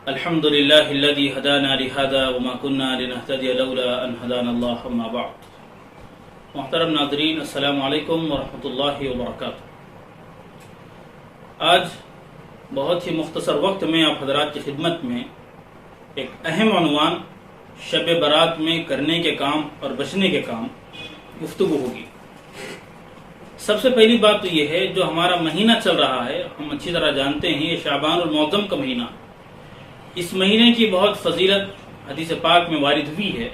الحمد لله الذي هدانا لهذا وما كنا لنهتدي لولا ان هدانا الله اما بعد. محترم ناظرین، السلام علیکم ورحمۃ اللہ وبرکاتہ. آج بہت ہی مختصر وقت میں آپ حضرات کی خدمت میں ایک اہم عنوان شب برات میں کرنے کے کام اور بچنے کے کام گفتگو ہوگی. سب سے پہلی بات تو یہ ہے، جو ہمارا مہینہ چل رہا ہے ہم اچھی طرح جانتے ہیں، یہ شعبان المعظم کا مہینہ. اس مہینے کی بہت فضیلت حدیث پاک میں وارد ہوئی ہے.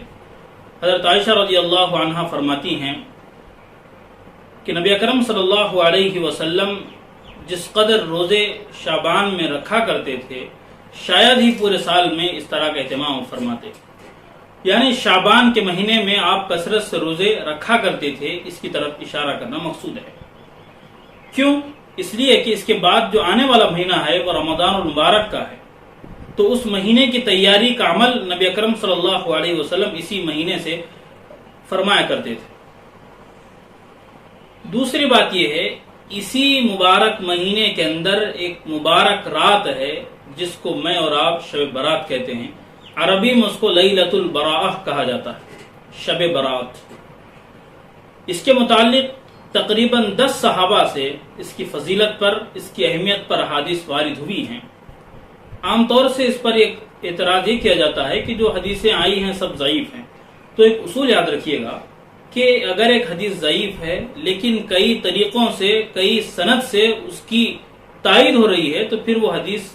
حضرت عائشہ رضی اللہ عنہا فرماتی ہیں کہ نبی اکرم صلی اللہ علیہ وسلم جس قدر روزے شعبان میں رکھا کرتے تھے شاید ہی پورے سال میں اس طرح کا اہتمام فرماتے. یعنی شعبان کے مہینے میں آپ کثرت سے روزے رکھا کرتے تھے، اس کی طرف اشارہ کرنا مقصود ہے. کیوں؟ اس لیے کہ اس کے بعد جو آنے والا مہینہ ہے وہ رمضان المبارک کا ہے، تو اس مہینے کی تیاری کا عمل نبی اکرم صلی اللہ علیہ وسلم اسی مہینے سے فرمایا کرتے تھے. دوسری بات یہ ہے، اسی مبارک مہینے کے اندر ایک مبارک رات ہے جس کو میں اور آپ شب برات کہتے ہیں. عربی میں اس کو لیلۃ البراءہ کہا جاتا ہے، شب برات. اس کے متعلق تقریباً 10 صحابہ سے اس کی فضیلت پر، اس کی اہمیت پر احادیث وارد ہوئی ہیں. عام طور سے اس پر ایک اعتراض یہ کیا جاتا ہے کہ جو حدیثیں آئی ہیں سب ضعیف ہیں. تو ایک اصول یاد رکھیے گا کہ اگر ایک حدیث ضعیف ہے لیکن کئی طریقوں سے، کئی سند سے اس کی تائید ہو رہی ہے تو پھر وہ حدیث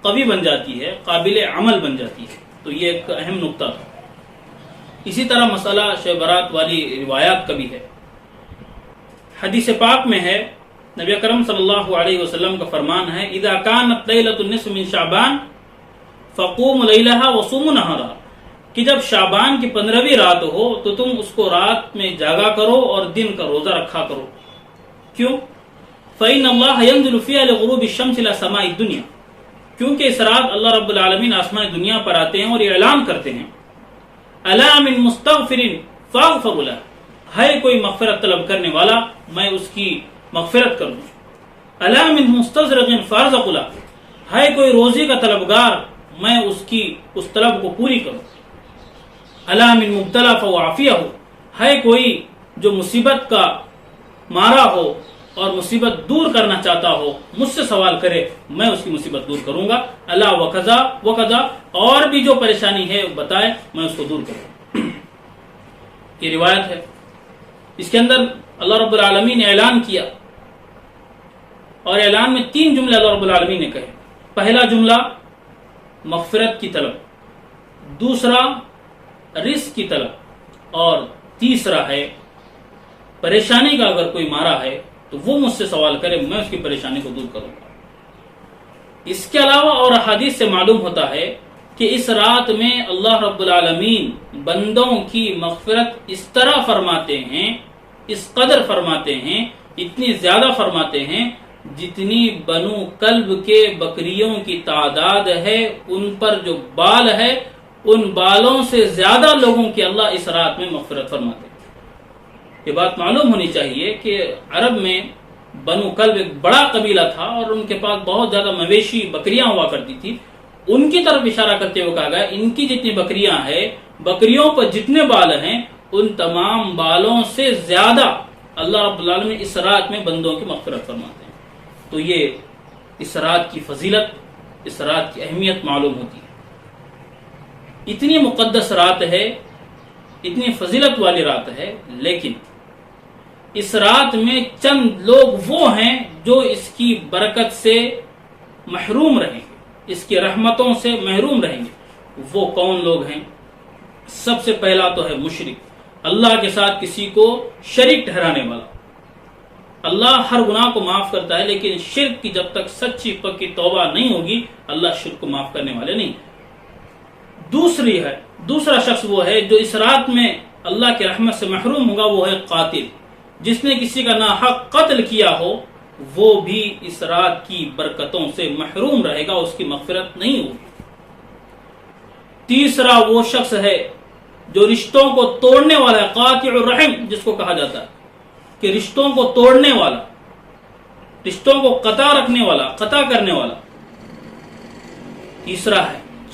قوی بن جاتی ہے، قابل عمل بن جاتی ہے. تو یہ ایک اہم نقطہ تھا. اسی طرح مسئلہ شب برات والی روایات کا بھی ہے. حدیث پاک میں ہے، نبی اکرم صلی اللہ علیہ وسلم کا فرمان ہے، اذا كانت ليلة النصف من شعبان فقوموا ليلها وصوموا نهارها، کہ جب شعبان کی 15ویں رات ہو تو تم اس کو رات میں جاگا کرو اور دن کا روزہ رکھا کرو. کیوں؟ فإن الله ينزل فيها لغروب الشمس إلى سماء الدنيا، کیونکہ اس رات اللہ رب العالمین آسمان دنیا پر آتے ہیں اور یہ اعلان کرتے ہیں، الا من مستغفر فاغفر له، ہے کوئی مغفرت طلب کرنے والا میں اس کی مغفرت کروں. الا من مستزرق فارزق له، ہے کوئی روزی کا طلبگار میں اس کی اس طلب کو پوری کروں. الا من مبتلا فاعافیہ، ہے کوئی جو مصیبت کا مارا ہو اور مصیبت دور کرنا چاہتا ہو مجھ سے سوال کرے، میں اس کی مصیبت دور کروں گا. الا وکذا وکذا، اور بھی جو پریشانی ہے بتائے میں اس کو دور کروں. یہ روایت ہے. اس کے اندر اللہ رب العالمین نے اعلان کیا، اور اعلان میں 3 جملے اللہ رب العالمین نے کہے. پہلا جملہ مغفرت کی طلب، دوسرا رزق کی طلب، اور تیسرا ہے پریشانی کا اگر کوئی مارا ہے تو وہ مجھ سے سوال کرے، میں اس کی پریشانی کو دور کروں گا. اس کے علاوہ اور احادیث سے معلوم ہوتا ہے کہ اس رات میں اللہ رب العالمین بندوں کی مغفرت اس طرح فرماتے ہیں، اس قدر فرماتے ہیں، اتنی زیادہ فرماتے ہیں جتنی بنو کلب کے بکریوں کی تعداد ہے ان پر جو بال ہے ان بالوں سے زیادہ لوگوں کی اللہ اس رات میں مغفرت فرماتے ہیں. یہ بات معلوم ہونی چاہیے کہ عرب میں بنو کلب ایک بڑا قبیلہ تھا اور ان کے پاس بہت زیادہ مویشی بکریاں ہوا کرتی تھی. ان کی طرف اشارہ کرتے ہوئے کہا گیا ان کی جتنی بکریاں ہیں، بکریوں پر جتنے بال ہیں ان تمام بالوں سے زیادہ اللہ رب العالمین اس رات میں بندوں کی مغفرت فرماتے ہیں. تو یہ اس رات کی فضیلت، اس رات کی اہمیت معلوم ہوتی ہے. اتنی مقدس رات ہے، اتنی فضیلت والی رات ہے، لیکن اس رات میں چند لوگ وہ ہیں جو اس کی برکت سے محروم رہیں گے، اس کی رحمتوں سے محروم رہیں گے. وہ کون لوگ ہیں؟ سب سے پہلا تو ہے مشرک، اللہ کے ساتھ کسی کو شریک ٹھہرانے والا. اللہ ہر گناہ کو معاف کرتا ہے، لیکن شرک کی جب تک سچی پکی توبہ نہیں ہوگی اللہ شرک کو معاف کرنے والے نہیں. دوسرا شخص وہ ہے جو اس رات میں اللہ کی رحمت سے محروم ہوگا، وہ ہے قاتل. جس نے کسی کا ناحق قتل کیا ہو وہ بھی اس رات کی برکتوں سے محروم رہے گا، اس کی مغفرت نہیں ہوگی. تیسرا وہ شخص ہے جو رشتوں کو توڑنے والا ہے، قاطع الرحم جس کو کہا جاتا ہے کہ رشتوں کو توڑنے والا، رشتوں کو قطع رکھنے والا، قطع کرنے والا. تیسرا ہے